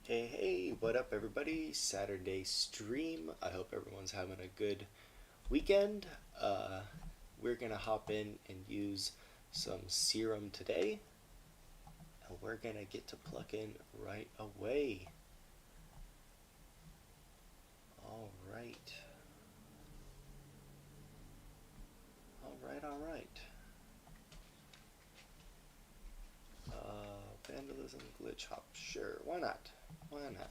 Hey, what up, everybody? Saturday stream. I hope everyone's having a good weekend. Uh, we're gonna hop in and use some serum today, and we're gonna get to plucking right away. All right. All right. Vandalism, glitch hop. Sure, why not? Why not?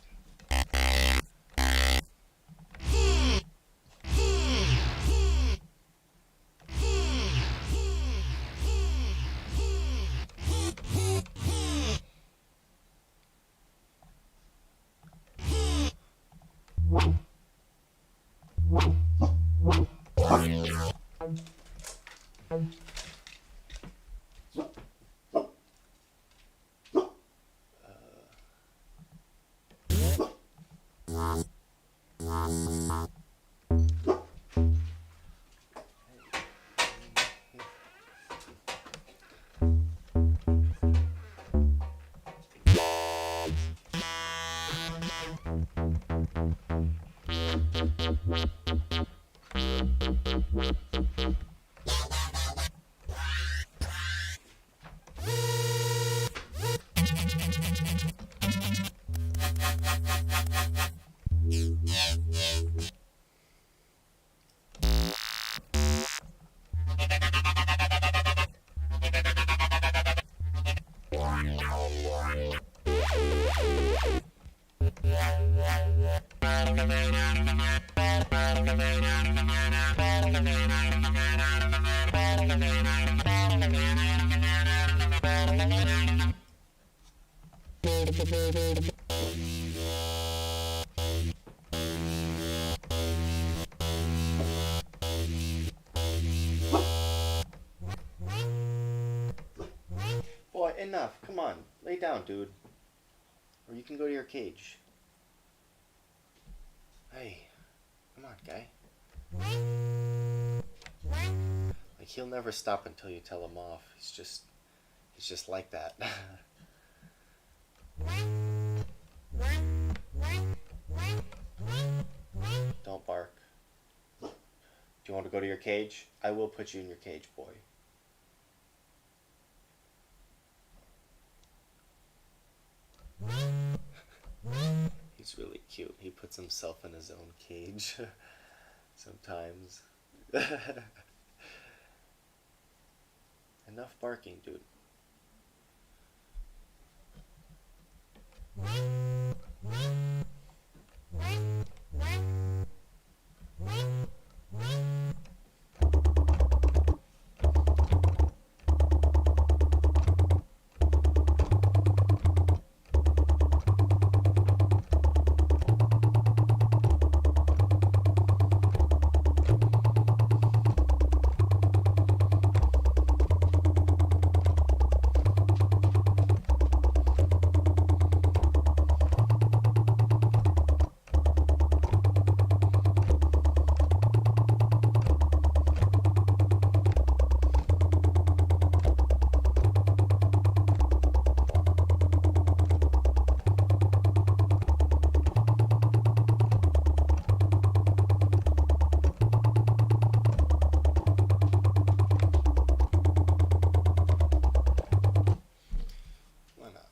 Boy, enough. Come on, lay down, dude. Or you can go to your cage. Hey, come on, guy. Like, he'll never stop until you tell him off. He's just like that. Don't bark. Do you want to go to your cage? I will put you in your cage, boy. He's really cute. He puts himself in his own cage sometimes. Enough barking, dude. Why not?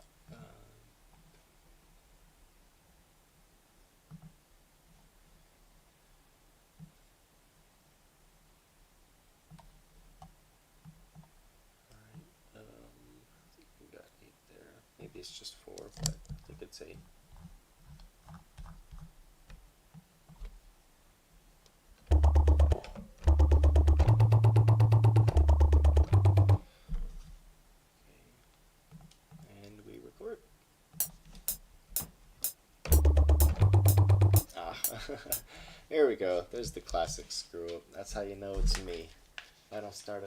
I think we got 8 there. Maybe it's just 4, but I think it's 8. And we record. Ah, there we go. There's the classic screw up. That's how you know it's me. If I don't start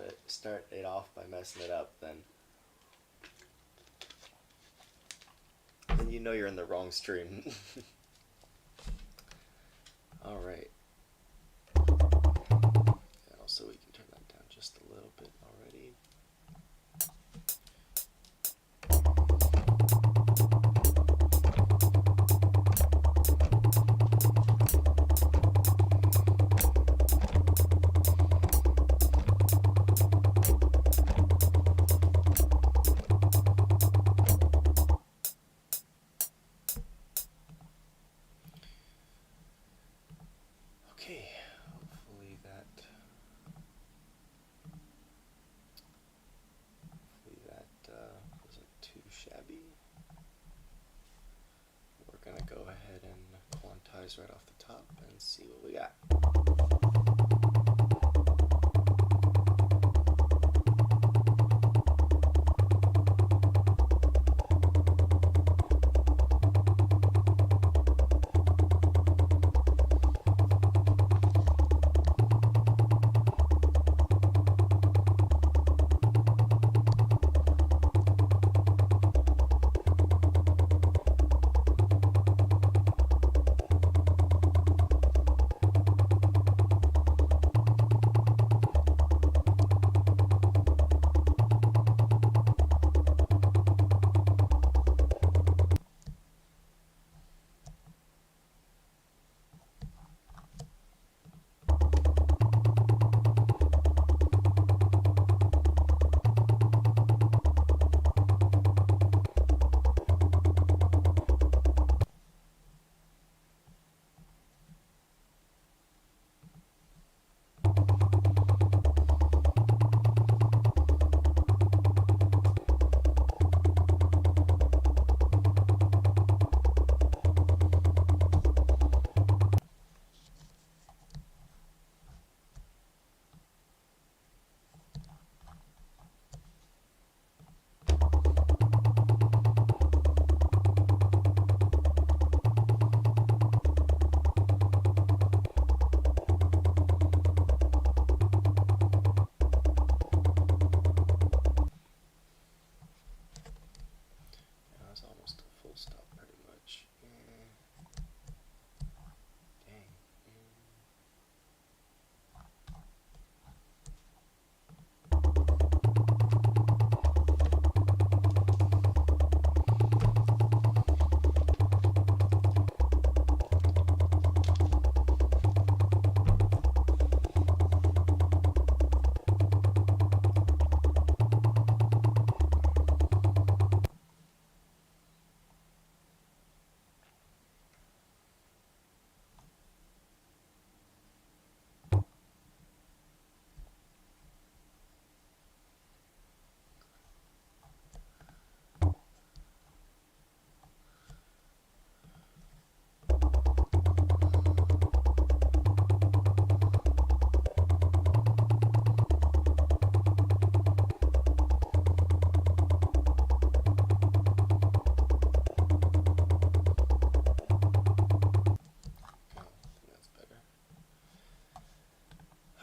it off by messing it up, then you know you're in the wrong stream. All right. And also we can turn that down just a little bit already. eyes right off the top and see what we got.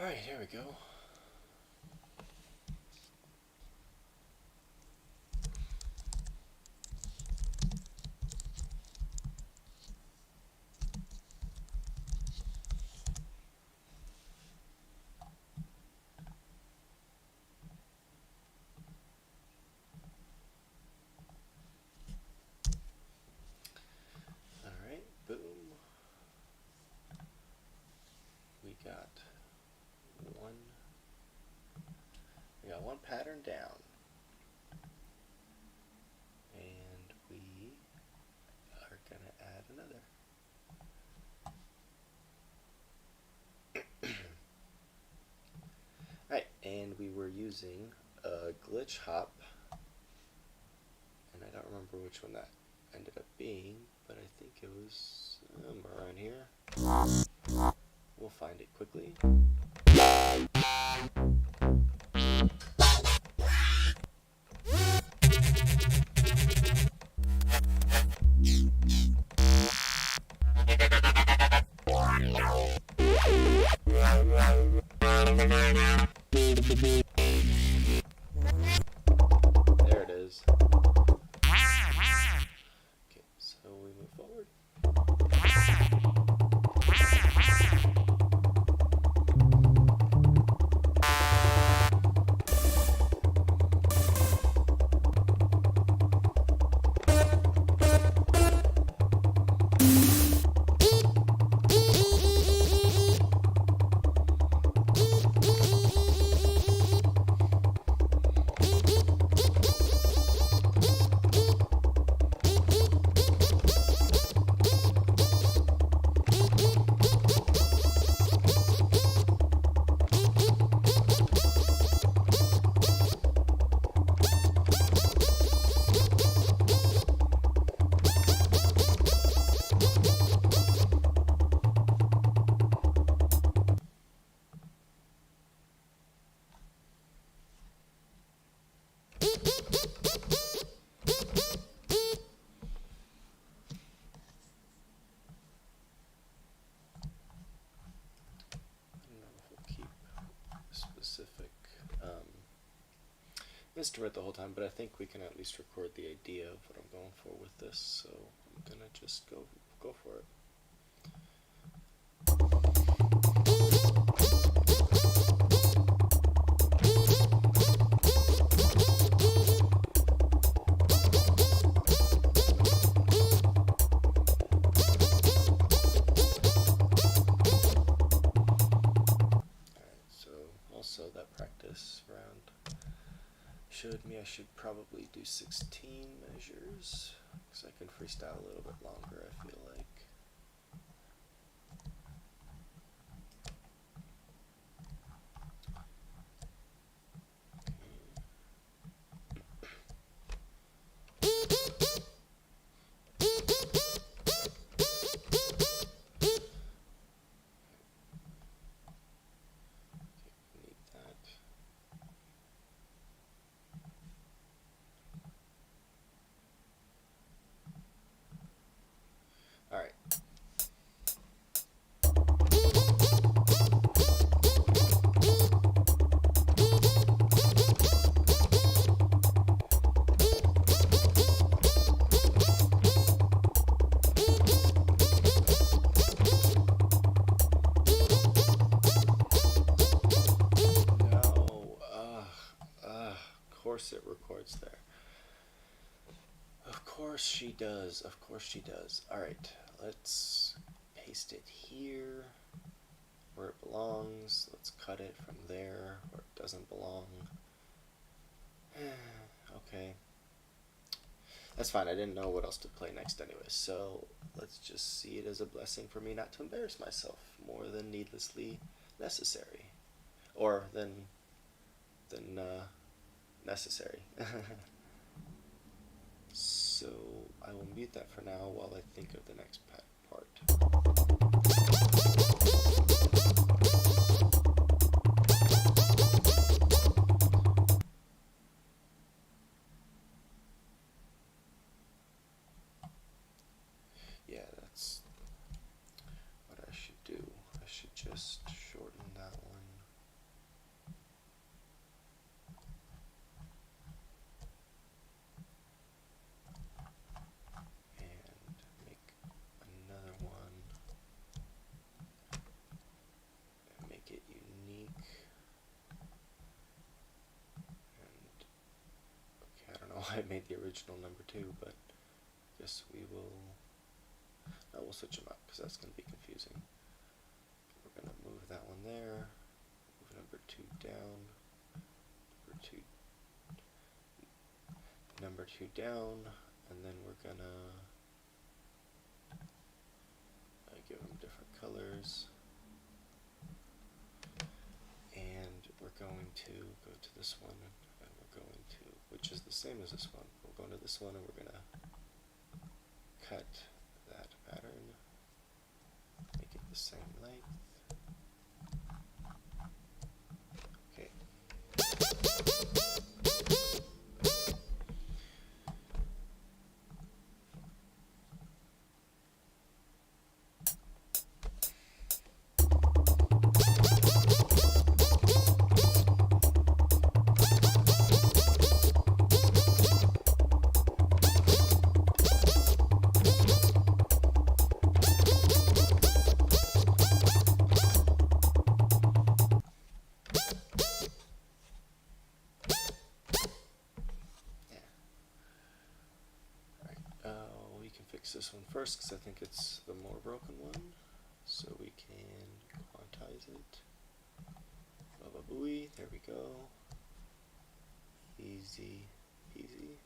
Alright, here we go. Alright, boom. We got one pattern down, and we are going to add another. Alright, and we were using a glitch hop, and I don't remember which one that ended up being, but I think it was somewhere around here. We'll find it quickly. There it is. Okay, so we move forward. missed it the whole time, but I think we can at least record the idea of what I'm going for with this, so I'm gonna just go for it. Also, that practice round showed me I should probably do 16 measures, because I can freestyle a little bit longer, I feel like. Alright. Of course it records there. Of course she does. Of course she does. Alright, let's paste it here where it belongs. Let's cut it from there where it doesn't belong. Okay. That's fine. I didn't know what else to play next anyway, so let's just see it as a blessing for me not to embarrass myself more than needlessly necessary. Or than necessary. So I will mute that for now while I think of the next part. Yeah, that's what I should do. I should just shorten that one. I made the original number 2, but I guess we will. No, we'll switch them up because that's going to be confusing. We're going to move that one there, move number 2 down, number 2 down, and then we're going to give them different colors. And we're going to go to this one, and we're going to, which is the same as this one. We're going to this one, and we're going to cut that pattern, make it the same length. Okay. Fix this one first because I think it's the more broken one, so we can quantize it. Baba booey, there we go. Easy peasy.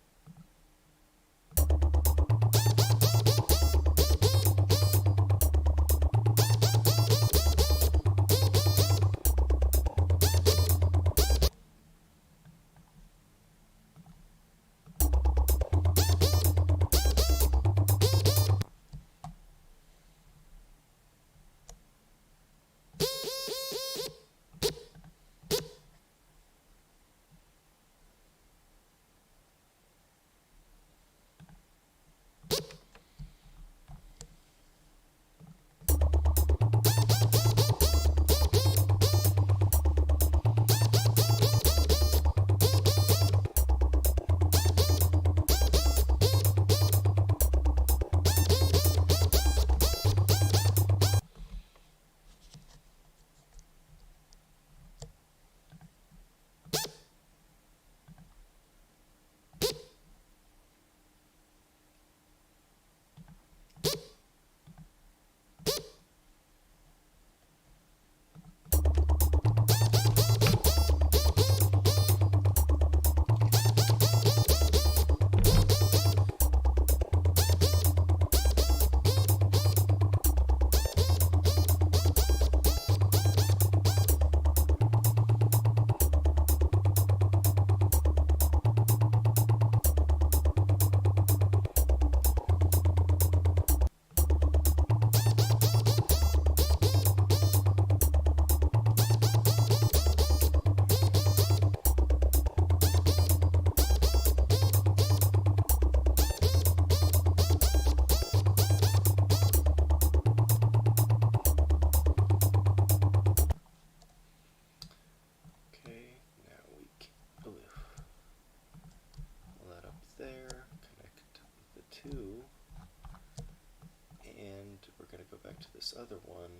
this other one,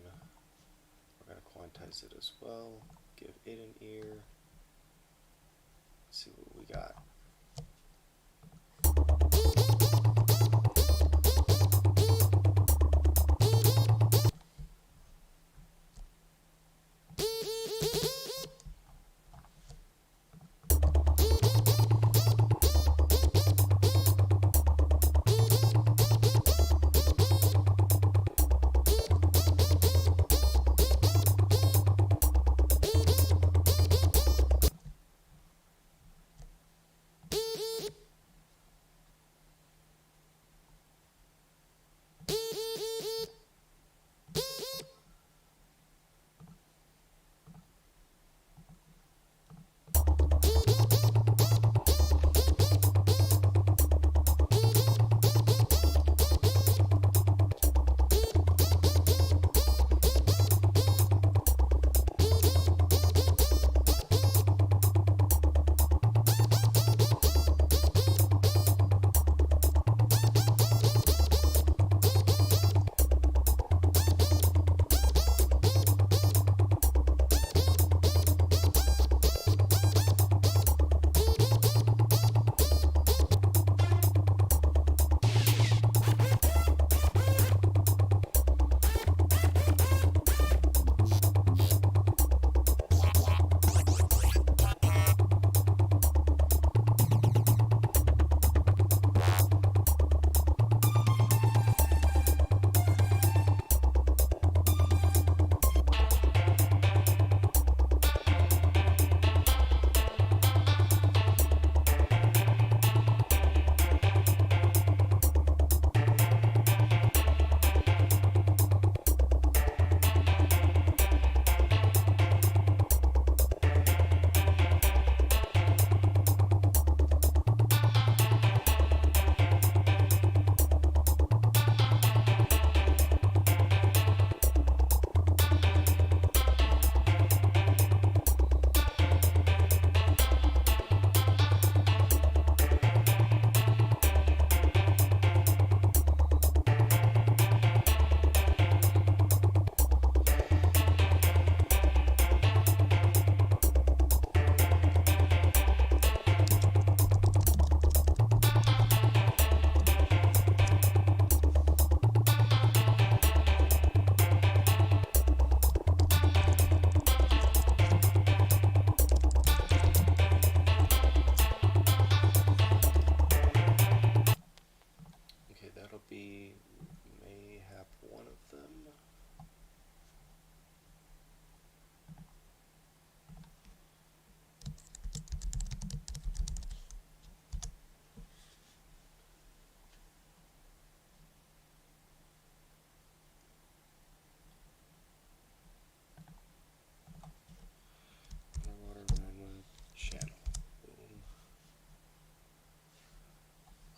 we're going to quantize it as well, give it an ear. Let's see what we got.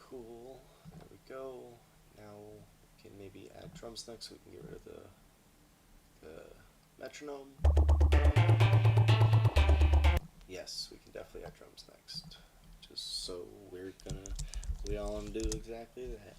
Cool, there we go. Now we can maybe add drums next so we can get rid of the metronome. Yes, we can definitely add drums next. Just so we all do exactly that.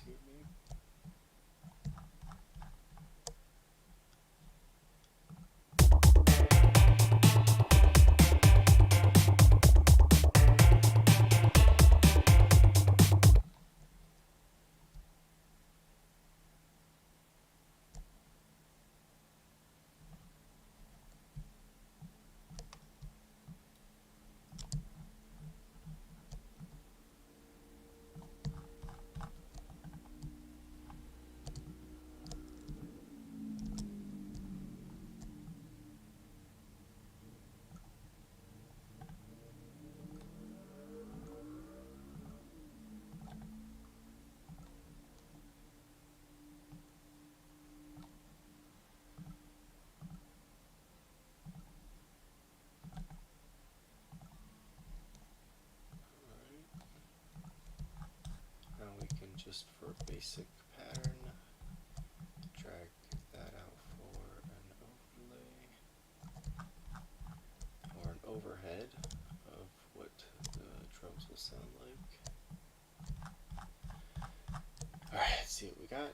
Here, maybe. just for a basic pattern. Drag that out for an overlay or an overhead of what the drums will sound like. Alright, let's see what we got.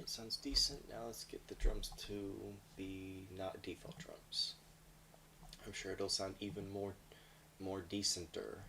Sounds decent. Now let's get the drums to be not default drums. I'm sure it'll sound even more decenter.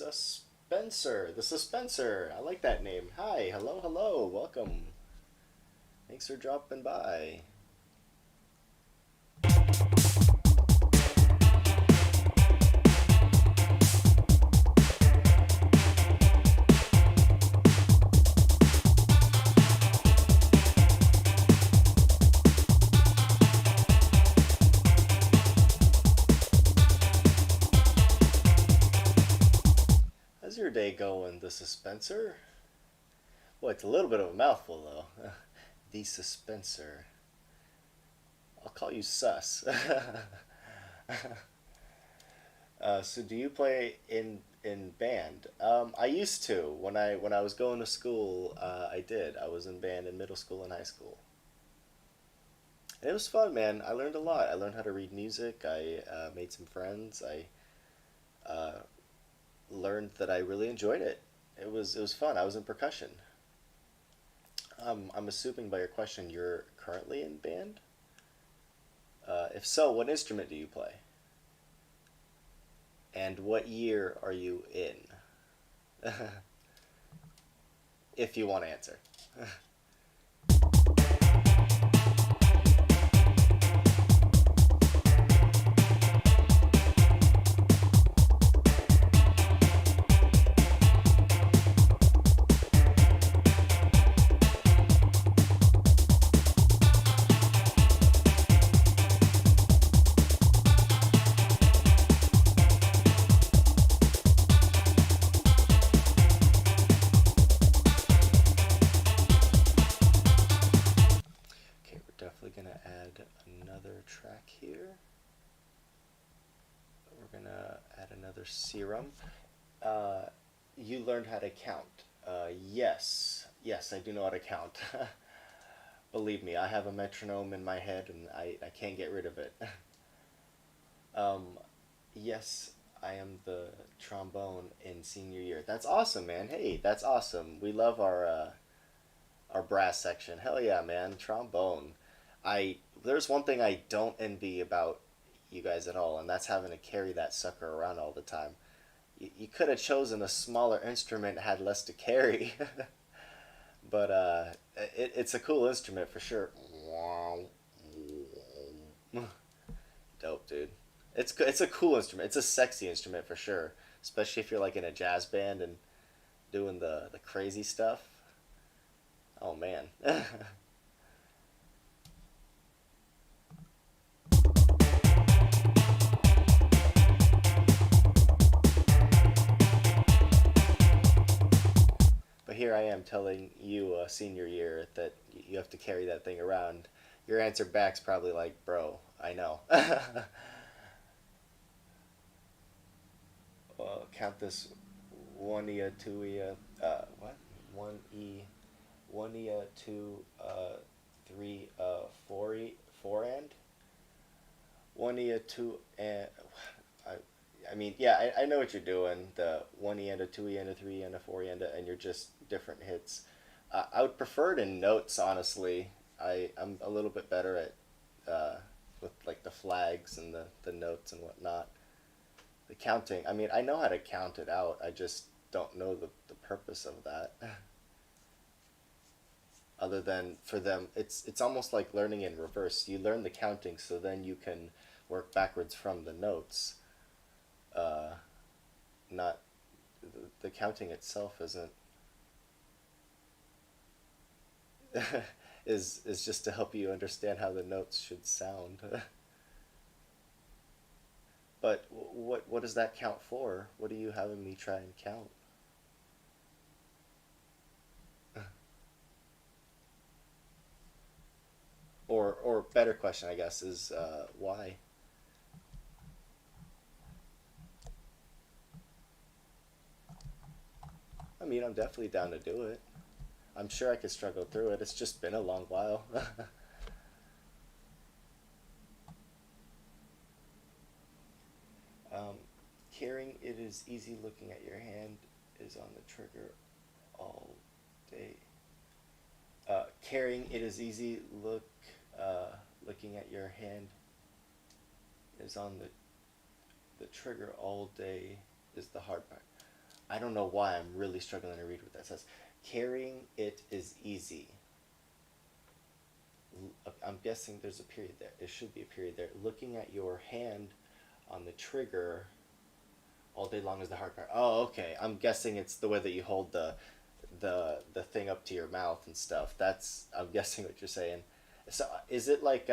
Suspenser, the Suspenser. I like that name. Hi, hello, hello, welcome. Thanks for dropping by. How's your day going, the Suspenser? Well, it's a little bit of a mouthful, though. The Suspenser. I'll call you Sus. So do you play in band? I used to when I was going to school. I did. I was in band in middle school and high school. And it was fun, man. I learned a lot. I learned how to read music. I made some friends. I uh, learned that I really enjoyed it. It was fun. I was in percussion. I'm assuming by your question you're currently in band. If so, what instrument do you play? And what year are you in? If you want to answer. Okay, we're definitely gonna add another track here. We're gonna add another serum. Uh, you learned how to count. Yes, yes, I do know how to count. Believe me, I have a metronome in my head and I can't get rid of it. um, yes, I am the trombone in senior year. That's awesome, man. Hey, that's awesome. We love our brass section. Hell yeah, man. Trombone. I There's one thing I don't envy about you guys at all, and that's having to carry that sucker around all the time. You could have chosen a smaller instrument, had less to carry. But it's a cool instrument for sure. Dope, dude. It's a cool instrument. It's a sexy instrument for sure, especially if you're like in a jazz band and doing the crazy stuff. Oh man. But here I am telling you, senior year, that you have to carry that thing around. Your answer back's probably like, bro, I know. Well, count this one ear, two ear, what? One e, one ear, two, three, four e, four and one ear, two and. I, I mean, yeah, I know what you're doing. The one e and a two e and a three and a four e and you're just different hits. I would prefer it in notes, honestly. I'm a little bit better at with like the flags and the notes and whatnot. The counting. I mean, I know how to count it out. I just don't know the purpose of that. Other than for them, it's almost like learning in reverse. You learn the counting, so then you can work backwards from the notes. Uh, Not the counting itself isn't is just to help you understand how the notes should sound. But what does that count for? What are you having me try and count? Or better question, I guess, is why? I mean, I'm definitely down to do it. I'm sure I could struggle through it. It's just been a long while. um, Carrying it is easy. Looking at your hand is on the trigger all day. Carrying it is easy. Looking at your hand is on the trigger all day is the hard part. I don't know why I'm really struggling to read what that says. Carrying it is easy. I'm guessing there's a period there. There should be a period there. Looking at your hand on the trigger all day long is the hard part. Oh, okay. I'm guessing it's the way that you hold the thing up to your mouth and stuff. That's, I'm guessing what you're saying. So is it like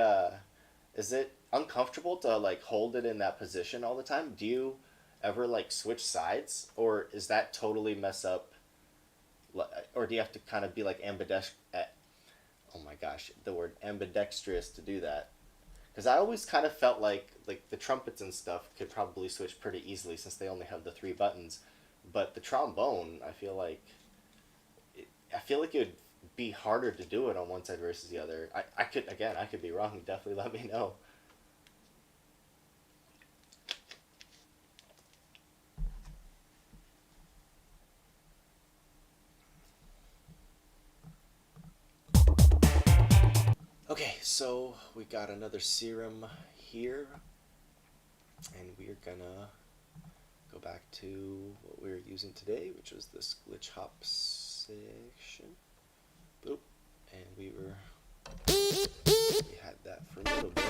is it uncomfortable to like hold it in that position all the time? Do you ever like switch sides, or is that totally mess up? Or do you have to kind of be like oh my gosh, the word ambidextrous to do that? Because I always kind of felt like the trumpets and stuff could probably switch pretty easily since they only have the 3 buttons, but the trombone, I feel like it would be harder to do it on one side versus the other. I could be wrong. Definitely let me know. Okay, so we got another serum here, and we're gonna go back to what we were using today, which was this glitch hop section. Boop, and we had that for a little bit.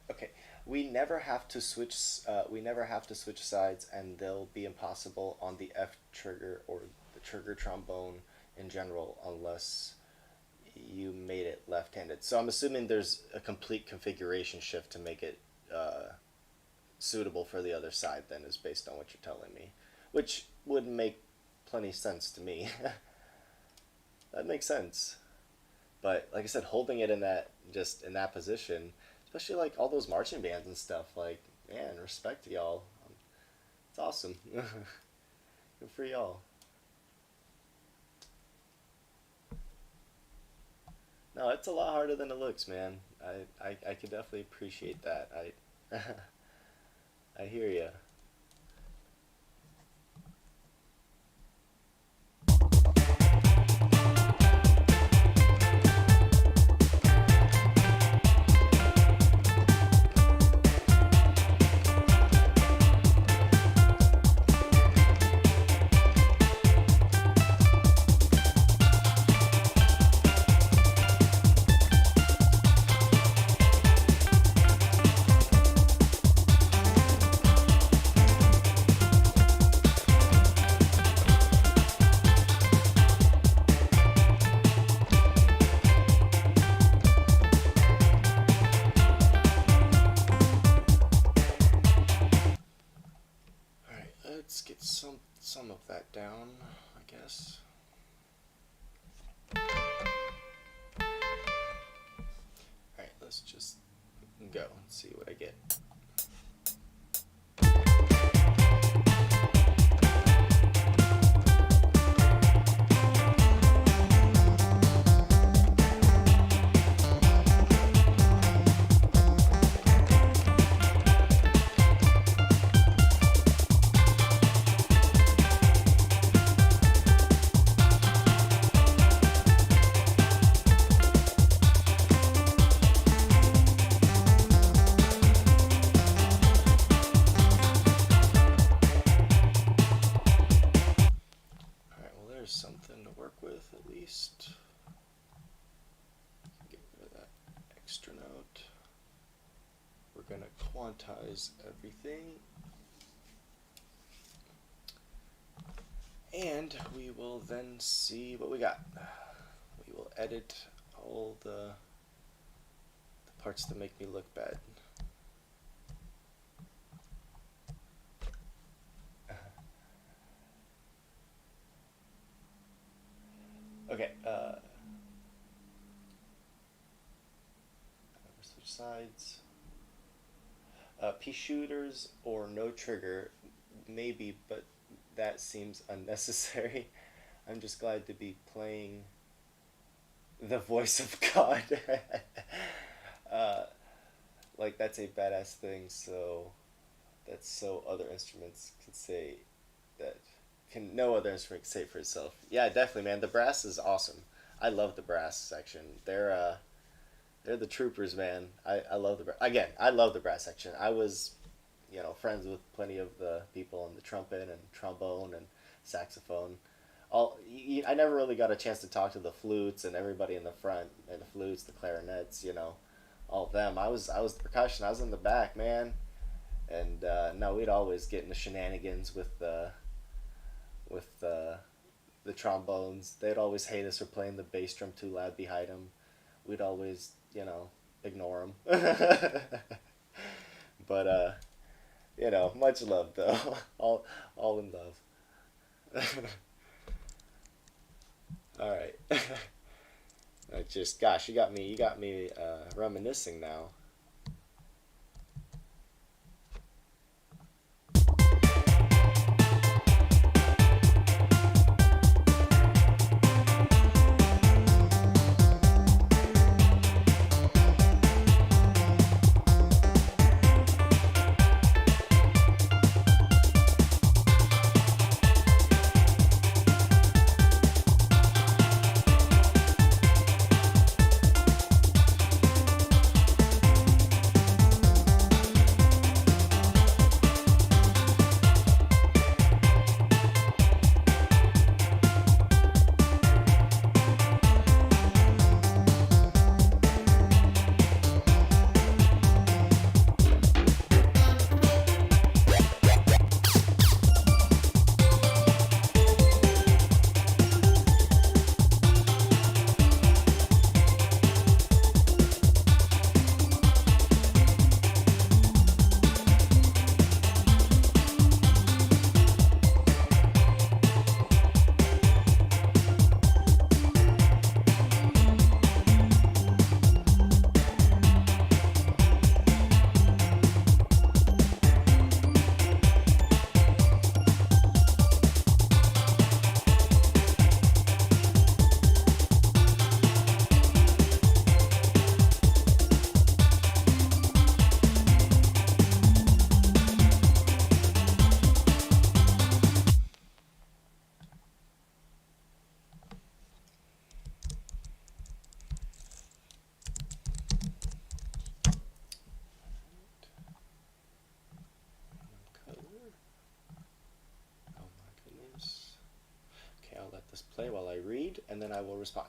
Okay, we never have to switch. We never have to switch sides, and they'll be impossible on the F trigger or the trigger trombone in general, unless you made it left-handed. So I'm assuming there's a complete configuration shift to make it suitable for the other side. Then is based on what you're telling me, which would make plenty sense to me. That makes sense. But like I said, holding it in that position. Especially like all those marching bands and stuff, like, man, respect to y'all. It's awesome. Good for y'all. No, it's a lot harder than it looks, man. I could definitely appreciate that. I hear ya. Let's get some of that down, I guess. Alright, let's just go and see what I get. quantize everything. And we will then see what we got. We will edit all the parts that make me look bad. Okay, switch sides. Pea shooters or no trigger, maybe, but that seems unnecessary. I'm just glad to be playing the voice of God. uh, like that's a badass thing. So that's so other instruments can say that can no other instrument can say it for itself. Yeah, definitely, man. The brass is awesome. I love the brass section. They're the troopers, man. I love again. I love the brass section. I was, friends with plenty of the people on the trumpet and trombone and saxophone. I never really got a chance to talk to the flutes and everybody in the front and the flutes, the clarinets, all of them. I was the percussion. I was in the back, man. And no, we'd always get in the shenanigans with the trombones. They'd always hate us for playing the bass drum too loud behind them. We'd always, ignore them. But much love though. all in love. All right. Gosh, you got me reminiscing now. Oh my goodness. Okay, I'll let this play while I read, and then I will respond.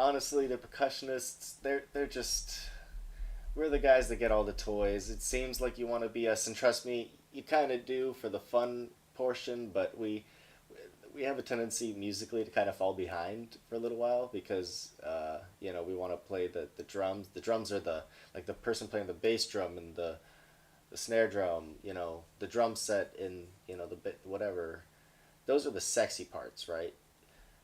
Honestly, the percussionists, they're just we're the guys that get all the toys. It seems like you want to be us, and trust me, you kind of do for the fun portion, but we have a tendency musically to kind of fall behind for a little while because we want to play the drums. The drums are the person playing the bass drum and the snare drum. The drum set in the bit whatever. Those are the sexy parts, right?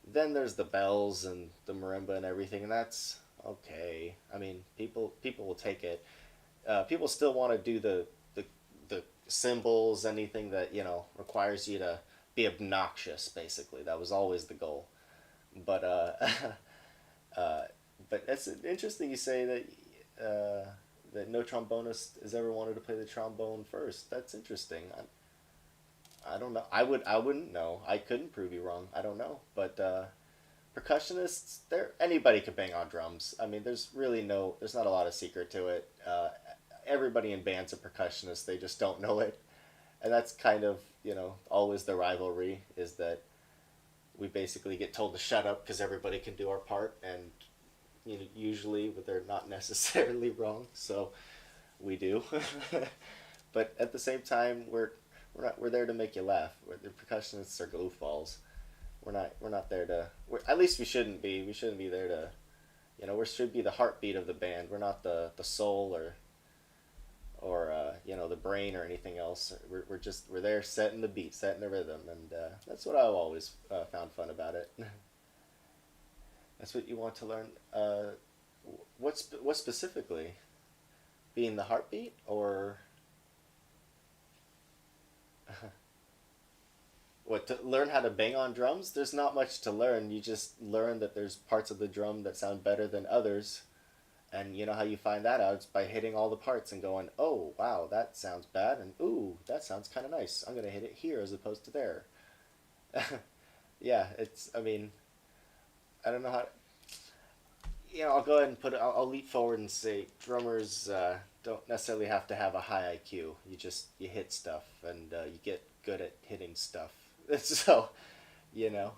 Then there's the bells and the marimba and everything, and that's okay. I mean, people will take it. People still want to do the cymbals, anything that requires you to be obnoxious. Basically, that was always the goal. But but it's interesting you say that that no trombonist has ever wanted to play the trombone first. That's interesting. I don't know. I wouldn't know. I couldn't prove you wrong. I don't know. But percussionists, there anybody could bang on drums. I mean, there's not a lot of secret to it. Everybody in band's a percussionist. They just don't know it, and that's kind of always the rivalry is that we basically get told to shut up because everybody can do our part, and usually they're not necessarily wrong. So we do, but at the same time, we're there to make you laugh. The percussionists are goofballs. We're not there to. At least we shouldn't be. We shouldn't be there to. We should be the heartbeat of the band. We're not the soul or the brain or anything else. We're there setting the beat, setting the rhythm, and that's what I've always found fun about it. That's what you want to learn. What specifically? Being the heartbeat or what, to learn how to bang on drums? There's not much to learn. You just learn that there's parts of the drum that sound better than others. And you know how you find that out? It's by hitting all the parts and going, oh, wow, that sounds bad. And ooh, that sounds kind of nice. I'm going to hit it here as opposed to there. Yeah, I mean, I don't know how. I'll go ahead and I'll leap forward and say drummers don't necessarily have to have a high IQ. You hit stuff and you get good at hitting stuff. So, you know,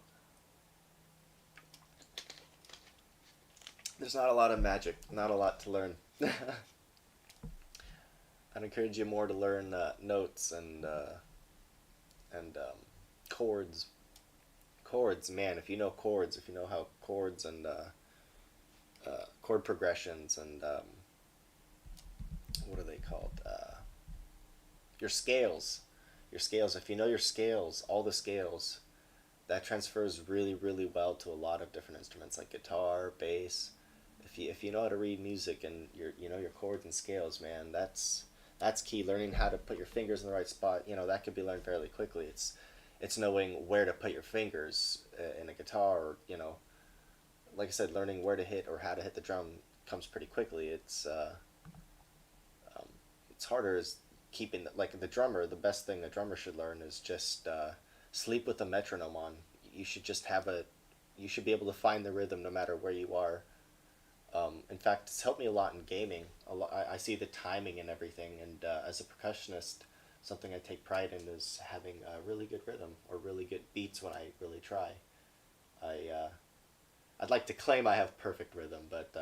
there's not a lot of magic, not a lot to learn. I'd encourage you more to learn notes and chords. Chords, man. If you know chords, if you know how chords and chord progressions and what are they called? Your scales. Your scales. If you know your scales, all the scales, that transfers really, really well to a lot of different instruments like guitar, bass. If you know how to read music and your chords and scales, man, that's key. Learning how to put your fingers in the right spot, that could be learned fairly quickly. It's knowing where to put your fingers in a guitar, or like I said, learning where to hit or how to hit the drum comes pretty quickly. It's harder is keeping like the drummer. The best thing the drummer should learn is just sleep with a metronome on. You should just you should be able to find the rhythm no matter where you are. In fact, it's helped me a lot in gaming. I see the timing and everything, and as a percussionist, something I take pride in is having a really good rhythm or really good beats when I really try. I'd like to claim I have perfect rhythm, but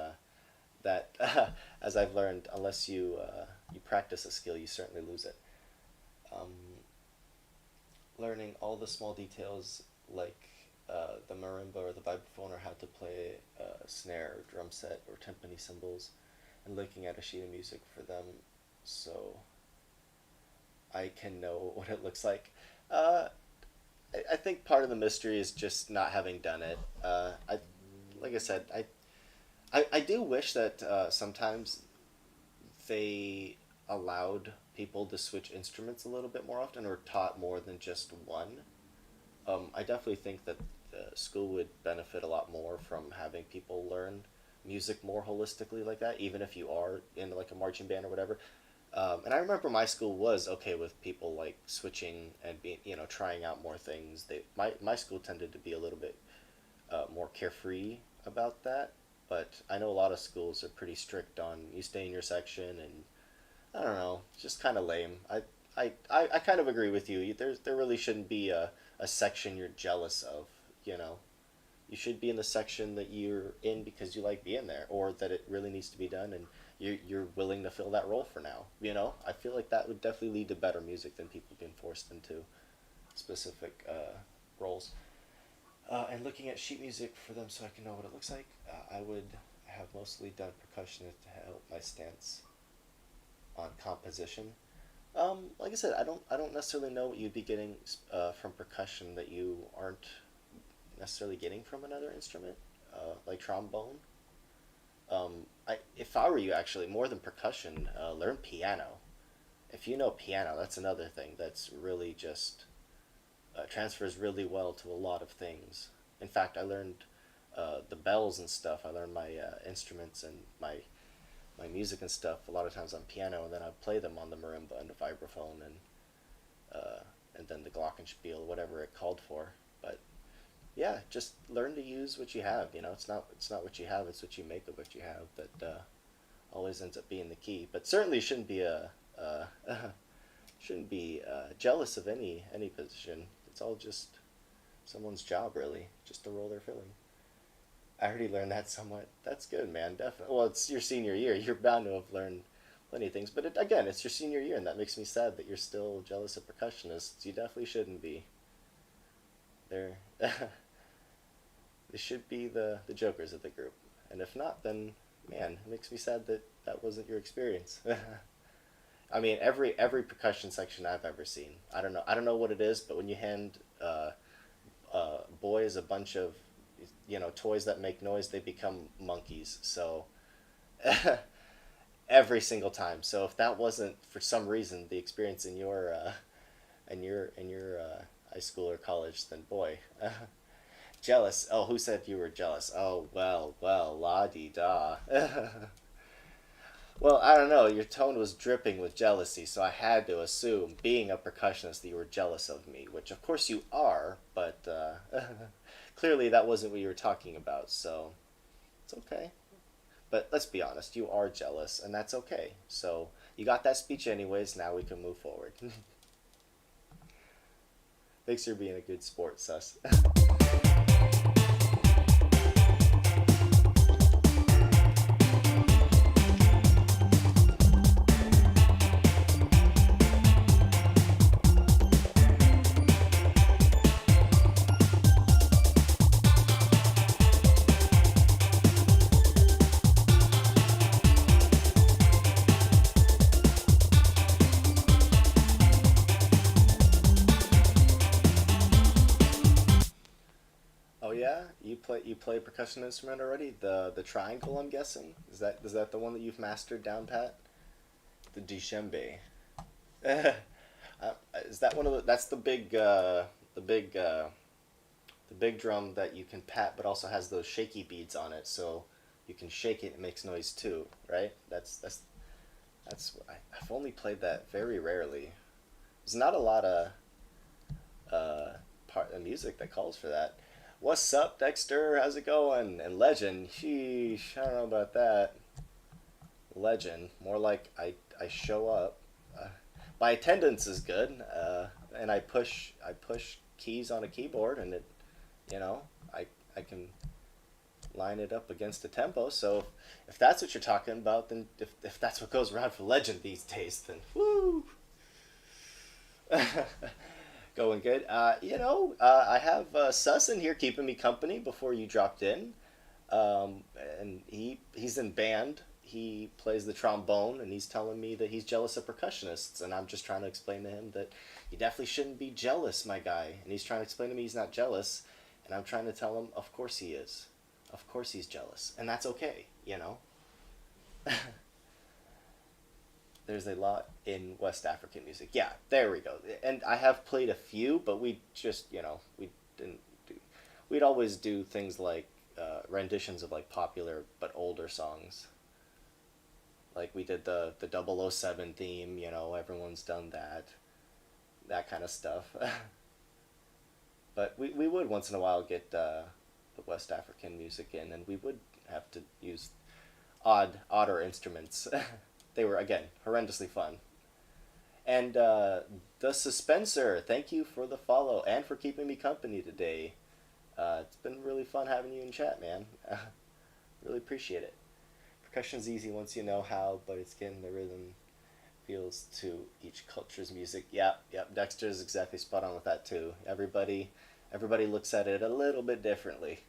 that, as I've learned, unless you practice a skill, you certainly lose it. Um, Learning all the small details like the marimba or the vibraphone, or how to play a snare, or drum set, or timpani cymbals, and looking at a sheet of music for them, so I can know what it looks like. Uh, I think part of the mystery is just not having done it. Like I said, I do wish that sometimes they allowed people to switch instruments a little bit more often, or taught more than just one. I definitely think that the school would benefit a lot more from having people learn music more holistically like that, even if you are in like a marching band or whatever. And I remember my school was okay with people like switching and being, trying out more things. My school tended to be a little bit more carefree about that, but I know a lot of schools are pretty strict on you stay in your section, and I don't know, it's just kind of lame. I kind of agree with you. There really shouldn't be a section you're jealous of, you know. You should be in the section that you're in because you like being there, or that it really needs to be done, and you're willing to fill that role for now. I feel like that would definitely lead to better music than people being forced into specific roles. And looking at sheet music for them so I can know what it looks like, I would have mostly done percussion to help my stance on composition. Like I said, I don't necessarily know what you'd be getting from percussion that you aren't necessarily getting from another instrument, like trombone. If I were you, actually, more than percussion, learn piano. If you know piano, that's another thing that's really just transfers really well to a lot of things. In fact, I learned the bells and stuff. I learned my instruments and my my music and stuff a lot of times on piano, and then I'd play them on the marimba and the vibraphone and then the glockenspiel, whatever it called for. But yeah, just learn to use what you have. You know, it's not what you have, it's what you make of what you have. That always ends up being the key. But certainly shouldn't be shouldn't be jealous of any position. It's all just someone's job, really, just the role they're filling. I already learned that somewhat. That's good, man. Definitely. Well, it's your senior year. You're bound to have learned plenty of things. But again, it's your senior year, and that makes me sad that you're still jealous of percussionists. You definitely shouldn't be. They're they should be the jokers of the group. And if not, then man, it makes me sad that that wasn't your experience. I mean, every percussion section I've ever seen. I don't know what it is, but when you hand boys a bunch of toys that make noise, they become monkeys. So every single time. So if that wasn't for some reason the experience in your high school or college, then boy, jealous. Oh, who said you were jealous? Oh, well, la di da. Well, I don't know. Your tone was dripping with jealousy, so I had to assume, being a percussionist, that you were jealous of me, which of course you are, but clearly that wasn't what you were talking about, so it's okay. But let's be honest, you are jealous, and that's okay. So you got that speech anyways, now we can move forward. Thanks for being a good sport, Sus. You play a percussion instrument already? The triangle, I'm guessing. Is that the one that you've mastered down pat? The djembe. Is that one of the? That's the big drum that you can pat, but also has those shaky beads on it, so you can shake it and it makes noise too, right? I've only played that very rarely. There's not a lot of part of music that calls for that. What's up, Dexter? How's it going? And Legend, sheesh, I don't know about that. Legend, more like I show up. My attendance is good, and I push keys on a keyboard, and I can line it up against the tempo. So if that's what you're talking about, then if that's what goes around for Legend these days, then woo. Going good. I have Sus in here keeping me company before you dropped in. And he's in band. He plays the trombone, and he's telling me that he's jealous of percussionists, and I'm just trying to explain to him that you definitely shouldn't be jealous, my guy. And he's trying to explain to me he's not jealous, and I'm trying to tell him, of course he is. Of course he's jealous, and that's okay, There's a lot in West African music. Yeah, there we go. And I have played a few, but we just, we didn't do... We'd always do things like renditions of, like, popular but older songs. Like, we did the 007 theme, everyone's done that kind of stuff. But we would once in a while get the West African music in, and we would have to use odder instruments. They were, again, horrendously fun. And the Suspenser, thank you for the follow and for keeping me company today. It's been really fun having you in chat, man. Really appreciate it. Percussion's easy once you know how, but it's getting the rhythm feels to each culture's music. Yep, Dexter's exactly spot on with that too. Everybody looks at it a little bit differently.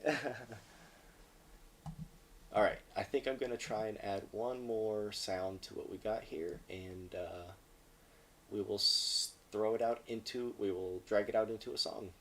Alright, I think I'm going to try and add one more sound to what we got here, and we will drag it out into a song.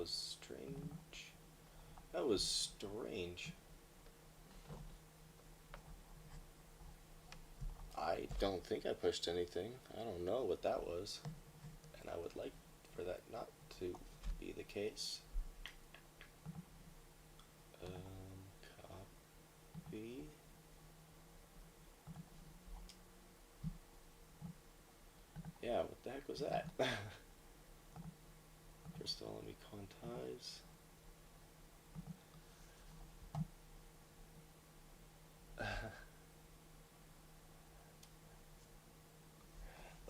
was strange. That was strange. I don't think I pushed anything. I don't know what that was. And I would like for that not to be the case. Copy. Yeah, what the heck was that? First of all, let me quantize.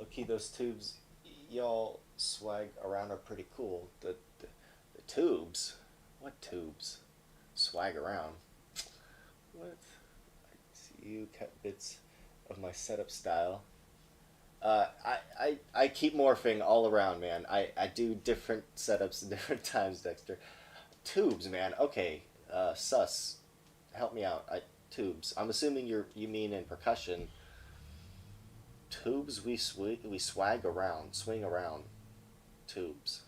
Okay, those tubes y'all swag around are pretty cool. The tubes? What tubes? Swag around. What? I see you kept bits of my setup style. I keep morphing all around, man. I do different setups at different times, Dexter. Tubes, man. Okay, sus. Help me out. Tubes. I'm assuming you mean in percussion. Tubes we swag around, swing around. Tubes.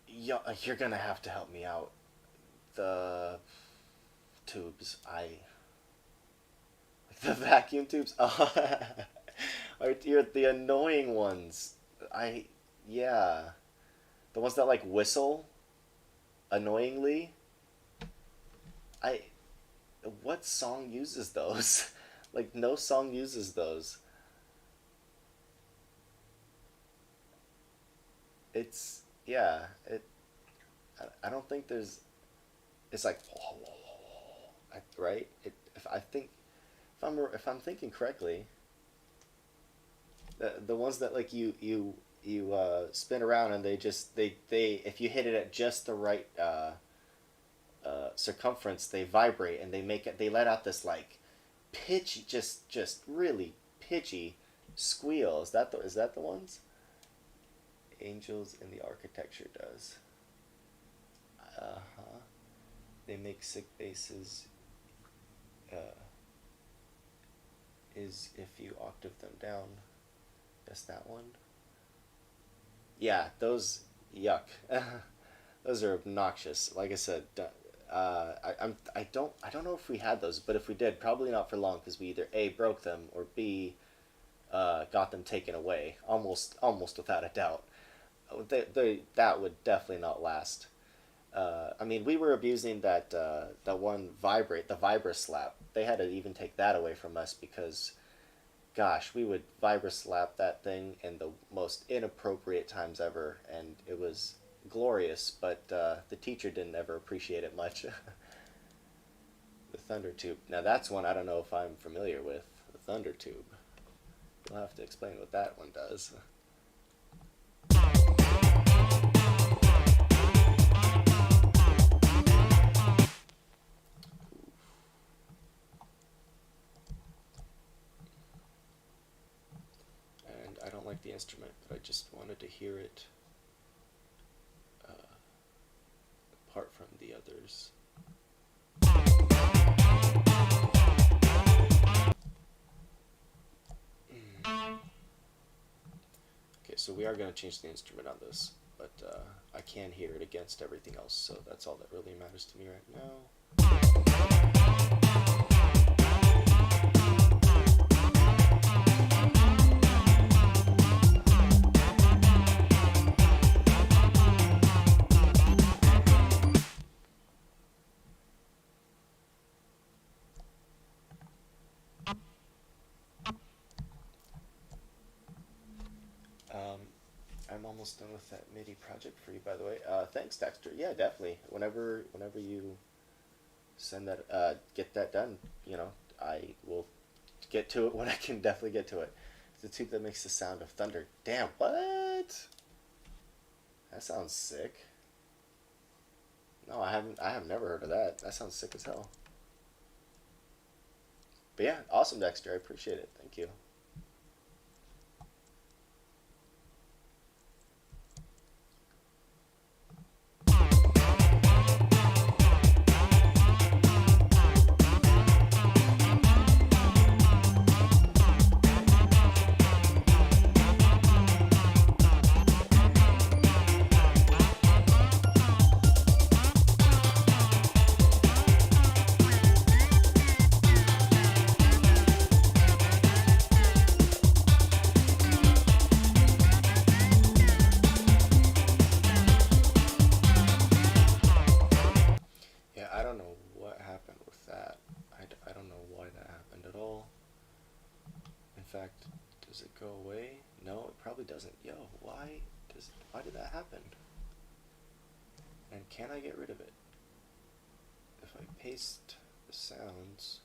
You're gonna have to help me out. The tubes. The vacuum tubes. Oh, you're the annoying ones. Yeah, the ones that like whistle annoyingly. I What song uses those? Like, no song uses those. It's, yeah, I don't think there's, it's like, right? If I'm thinking correctly, the ones that like you spin around and they if you hit it at just the right circumference, they vibrate and they let out this like pitch, just really pitchy squeal. Is that the ones? Angels in the Architecture does. They make sick basses. Is if you octave them down. Guess that one. Yeah, those yuck. Those are obnoxious. Like I said, I don't know if we had those, but if we did, probably not for long because we either A, broke them, or B, got them taken away, almost without a doubt. That would definitely not last. I mean, we were abusing that one the Vibra Slap. They had to even take that away from us because, gosh, we would Vibra Slap that thing in the most inappropriate times ever, and it was glorious, but the teacher didn't ever appreciate it much. The Thunder Tube. Now that's one I don't know if I'm familiar with. The Thunder Tube. You'll have to explain what that one does. And I don't like the instrument, but I just wanted to hear it apart from the others. Okay, so we are going to change the instrument on this, but I can hear it against everything else, so that's all that really matters to me right now. I'm almost done with that MIDI project for you, by the way. Thanks, Dexter. Yeah, definitely. Whenever you send that, get that done, I will get to it when I can definitely get to it. It's the tube that makes the sound of thunder. Damn, what? That sounds sick. No, I have never heard of that. That sounds sick as hell. But yeah, awesome, Dexter. I appreciate it. Thank you. what happened with that. I don't know why that happened at all. In fact, does it go away? No, it probably doesn't. Yo, why did that happen? And can I get rid of it? If I paste the sounds...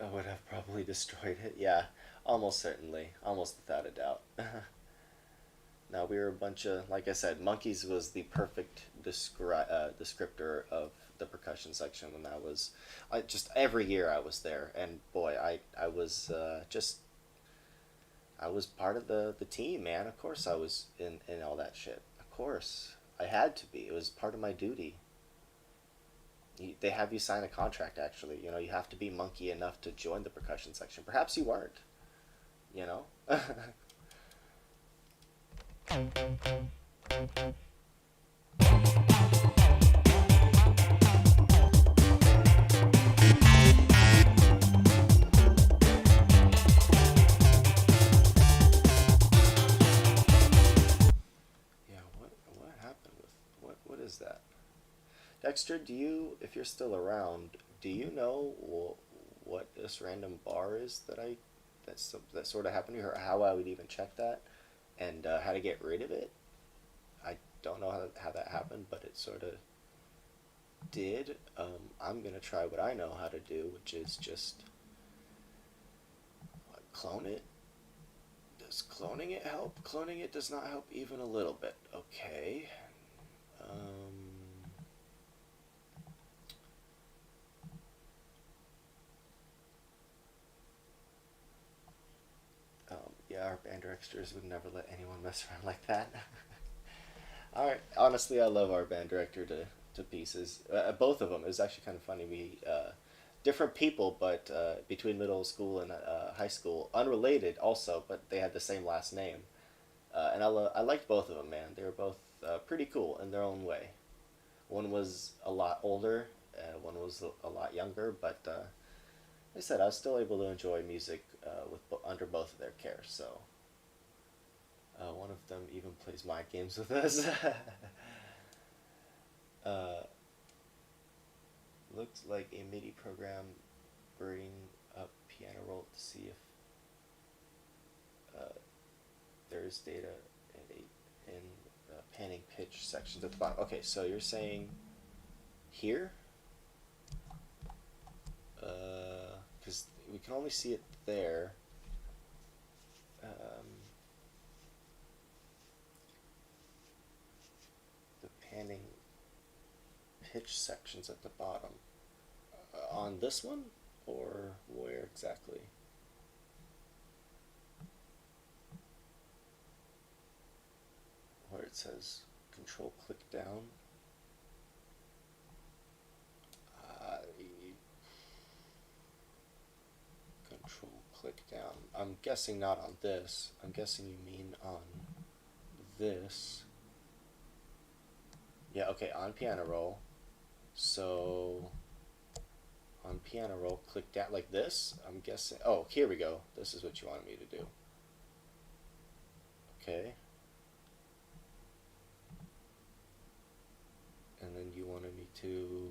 I would have probably destroyed it. Yeah, almost certainly. Almost without a doubt. Now, we were a bunch of, like I said, monkeys was the perfect descriptor of the percussion section when just every year I was there. And boy, I was I was part of the team, man. Of course I was in all that shit. Of course. I had to be. It was part of my duty. They have you sign a contract, actually. You know, you have to be monkey enough to join the percussion section. Perhaps you weren't, you know? Yeah, what happened with... What is that? Dexter, if you're still around, do you know what this random bar is that sort of happened to you, or how I would even check that, and how to get rid of it? I don't know how that happened, but it sort of did. I'm gonna try what I know how to do, which is just clone it. Does cloning it help? Cloning it does not help even a little bit. Okay. Yeah, our band directors would never let anyone mess around like that. Alright, honestly, I love our band director to pieces. Both of them. It was actually kind of funny. Different people, but between middle school and high school, unrelated also, but they had the same last name. And I liked both of them, man. They were both pretty cool in their own way. One was a lot older, one was a lot younger, but like I said, I was still able to enjoy music under both of their care. So one of them even plays my games with us. uh, Looks like a MIDI program. Bring up piano roll to see if there is data in panning pitch sections at the bottom. Okay, so you're saying here, because we can only see it there. The panning pitch sections at the bottom. On this one, or where exactly? Where it says control click down. Control click down. I'm guessing not on this. I'm guessing you mean on this. Yeah, okay, on piano roll. So on piano roll, click down like this. I'm guessing. Oh, here we go. This is what you wanted me to do. Okay. And then you wanted me to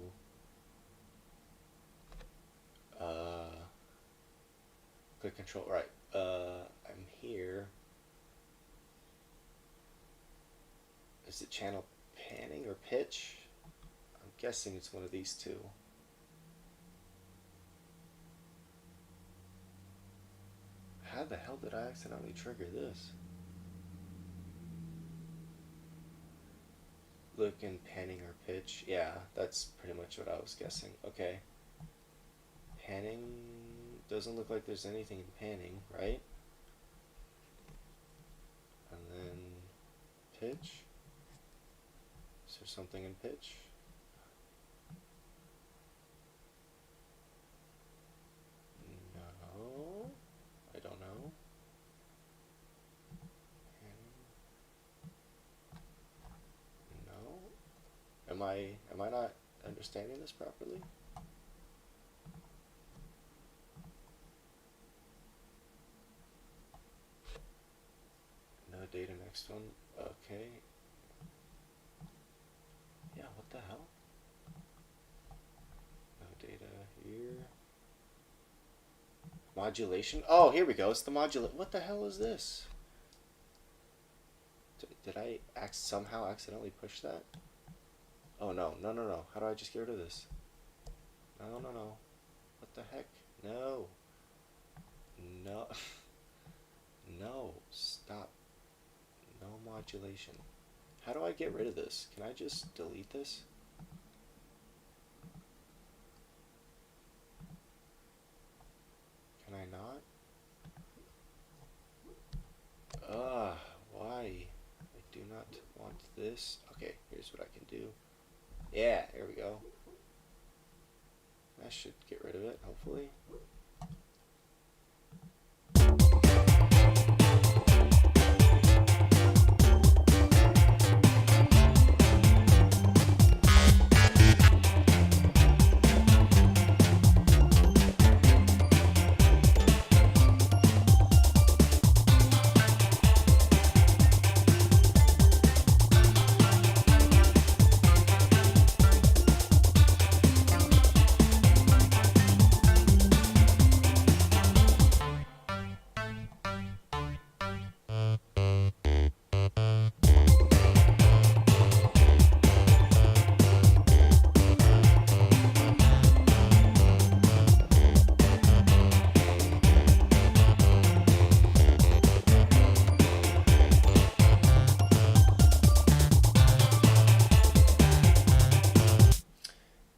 click control. Right. I'm here. Is it channel panning or pitch? I'm guessing it's one of these two. How the hell did I accidentally trigger this? Look in panning or pitch. Yeah, that's pretty much what I was guessing. Okay. Panning doesn't look like there's anything in panning, right? And then pitch. Is there something in pitch? No, I don't know. No. Am I not understanding this properly? No data next one. Okay. the hell? No data here. Modulation? Oh, here we go. It's the modulate. What the hell is this? Did I somehow accidentally push that? Oh no, no, no, no. How do I just get rid of this? No, no, no. What the heck? No. No. No. Stop. No modulation. How do I get rid of this? Can I just delete this? Can I not? Why? I do not want this. Okay, here's what I can do. Yeah, there we go. That should get rid of it, hopefully.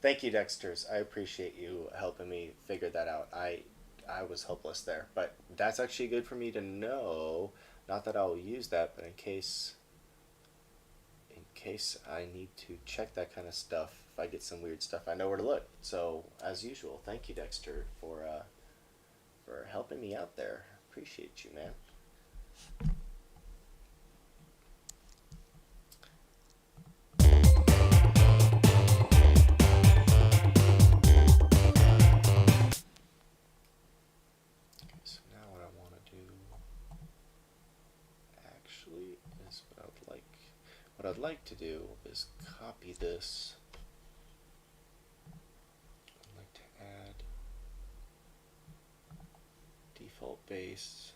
Thank you, Dexters. I appreciate you helping me figure that out. I was hopeless there, but that's actually good for me to know. Not that I'll use that, but in case I need to check that kind of stuff, if I get some weird stuff, I know where to look. So, as usual, thank you, Dexter, for helping me out there. Appreciate you, man. What I'd like to do is copy this. I'd like to add default base.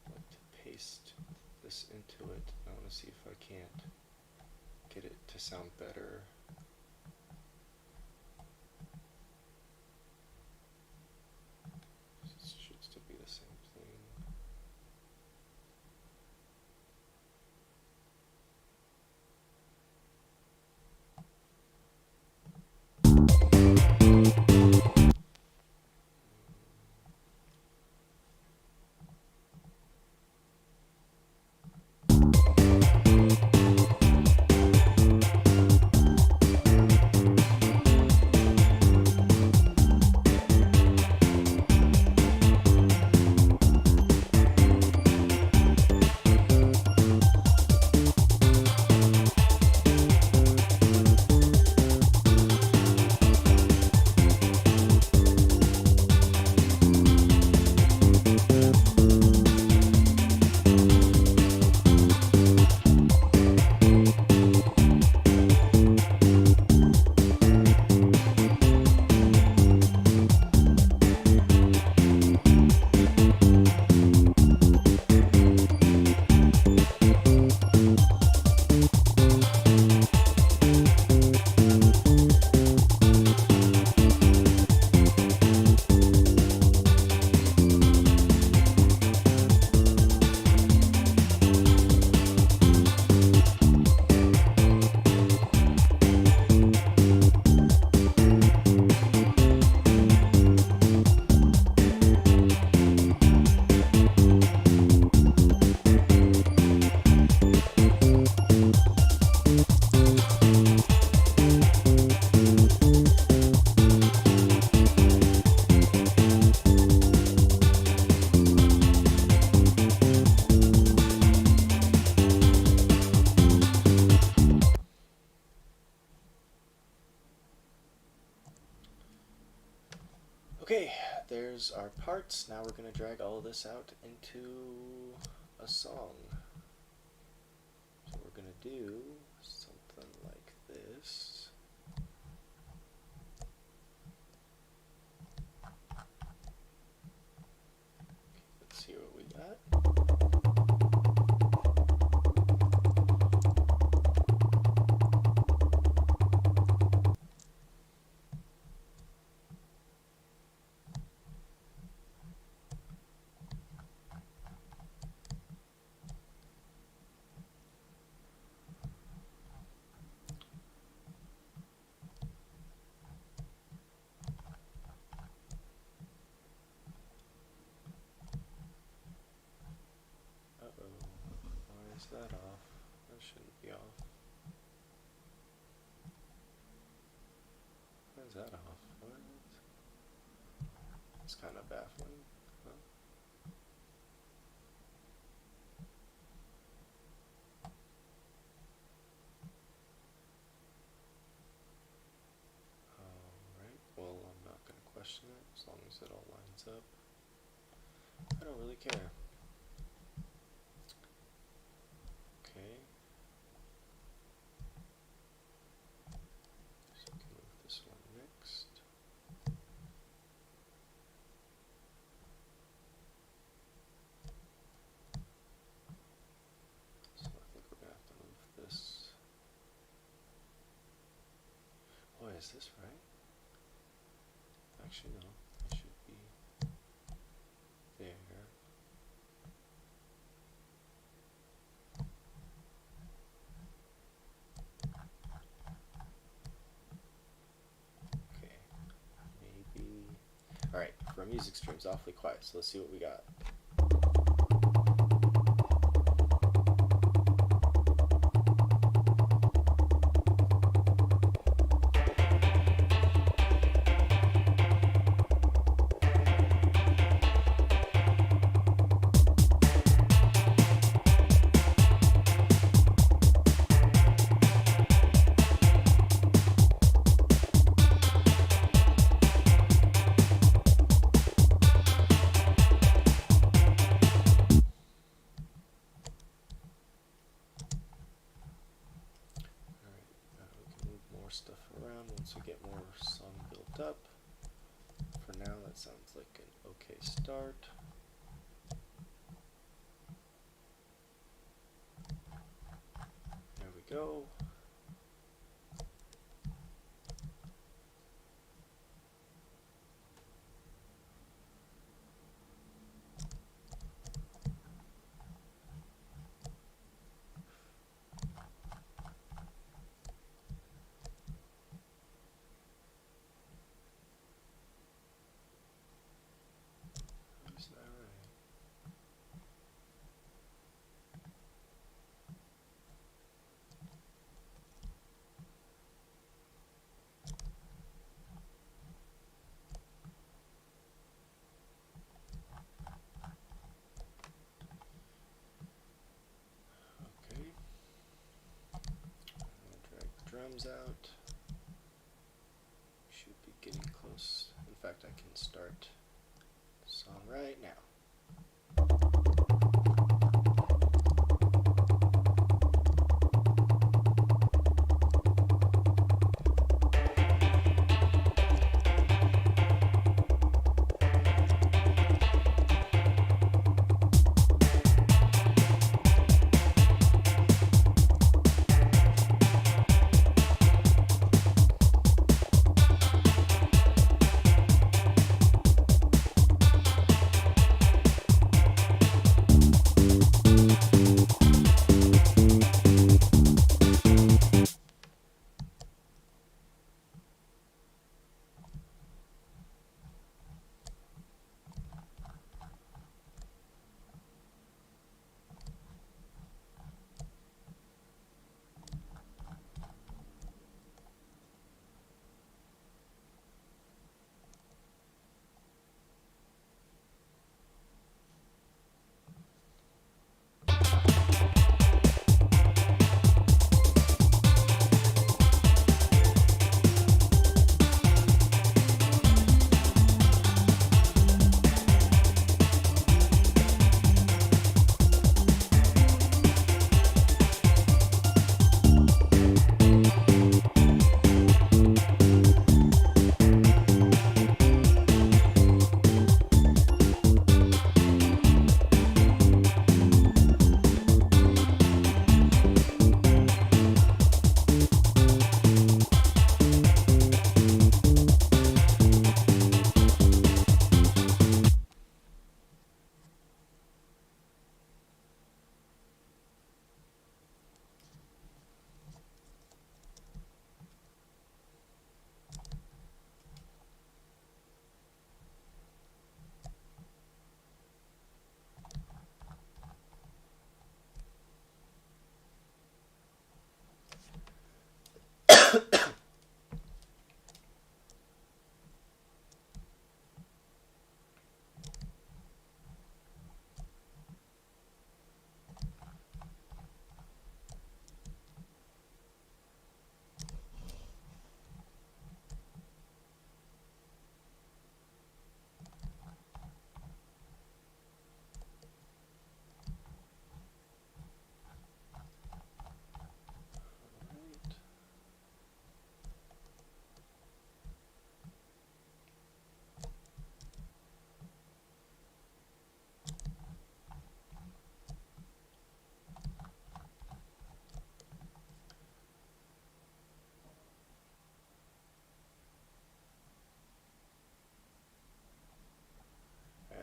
I'd like to paste this into it. I want to see if I can't get it to sound better. This should still be the same thing. Okay, there's our parts. Now we're going to drag all of this out into a song. do something like this. Let's see what we got. Why is that off? That shouldn't be off. Why is that off? What? It's kind of baffling. Huh? Alright, well, I'm not going to question it as long as it all lines up. I don't really care. Okay. So we can move this one next. So I think we're going to have to move this. Oh, is this right? Actually, no. It should be there. Okay. Maybe. Alright, our music stream's awfully quiet, so let's see what we got. Stuff around once we get more song built up. For now, that sounds like an okay start. There we go. Is that right? Okay. I'm gonna drag the drums out. Should be getting close. In fact, I can start the song right now.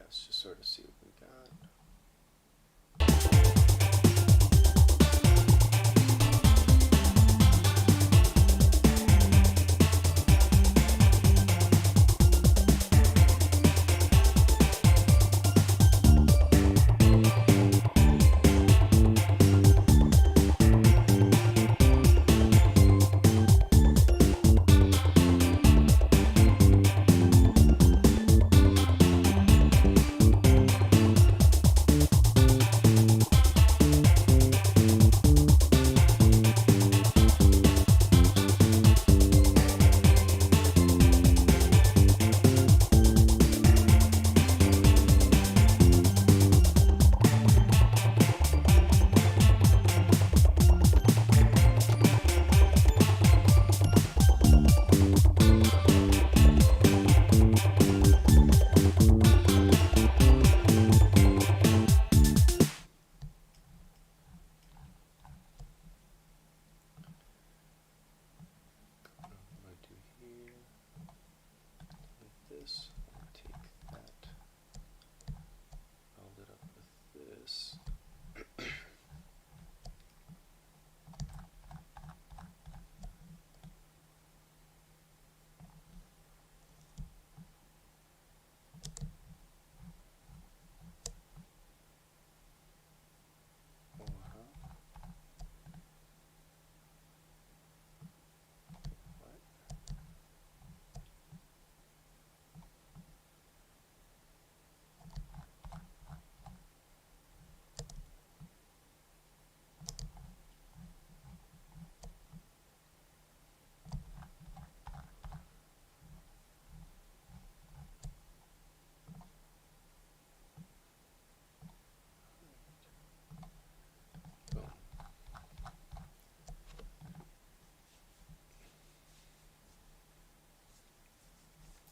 let's just sort of see what we got.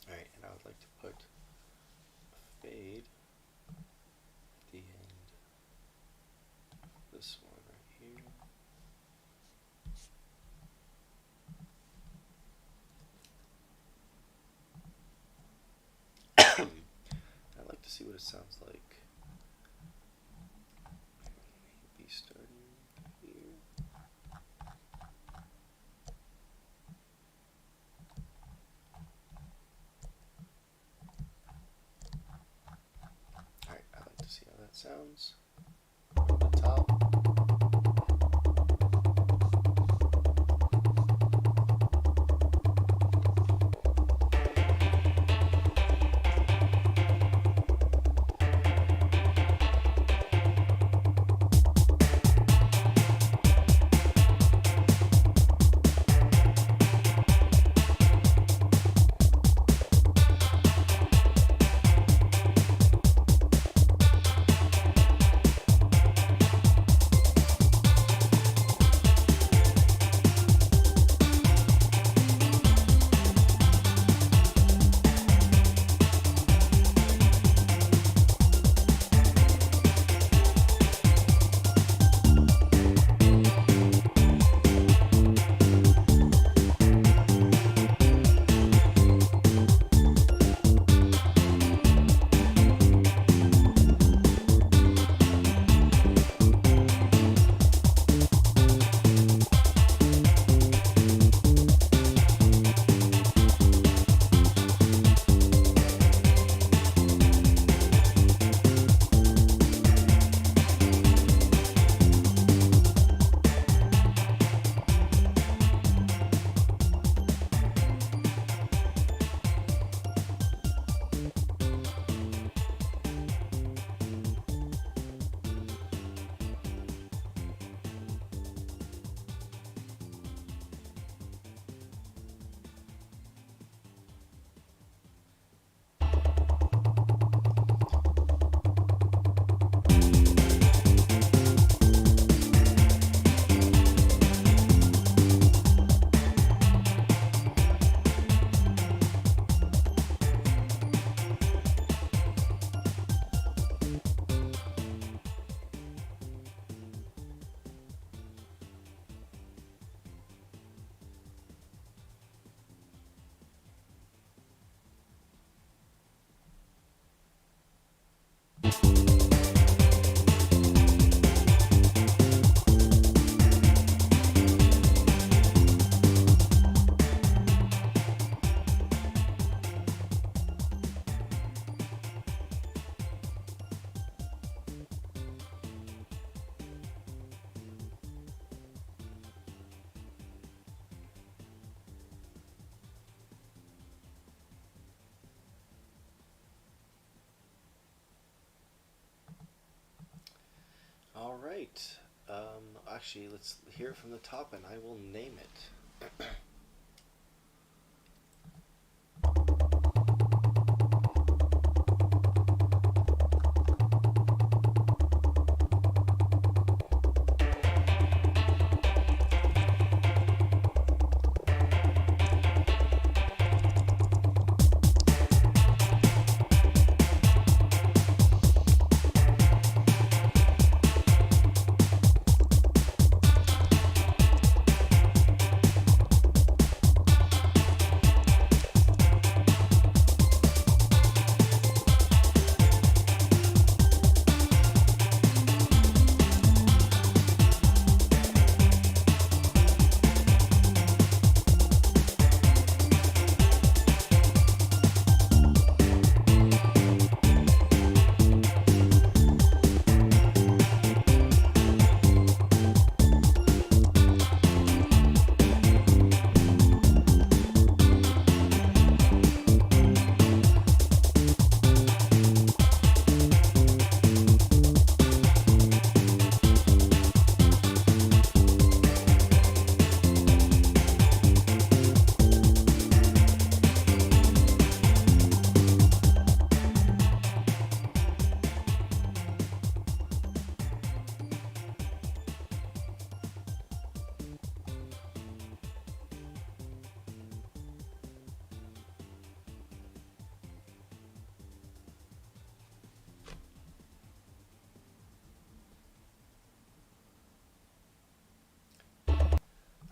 Alright, and I would like to put a fade at the end of this one right here. I'd like to see what it sounds like. Maybe starting here. Alright, I'd like to see how that sounds. Over the top. All right. Actually, let's hear it from the top, and I will name it.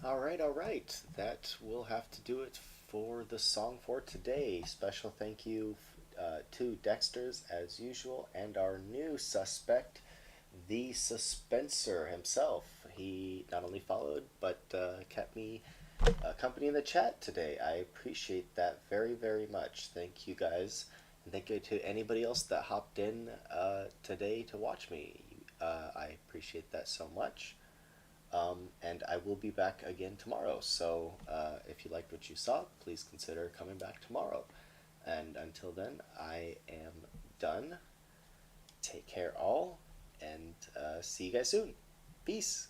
All right. That will have to do it for the song for today. Special thank you to Dexter's as usual, and our new suspect, the Suspenser himself. He not only followed but kept me company in the chat today. I appreciate that very much. Thank you guys, and thank you to anybody else that hopped in today to watch me. I appreciate that so much. And I will be back again tomorrow. So if you liked what you saw, please consider coming back tomorrow. And until then, I am done. Take care, all, and see you guys soon. Peace.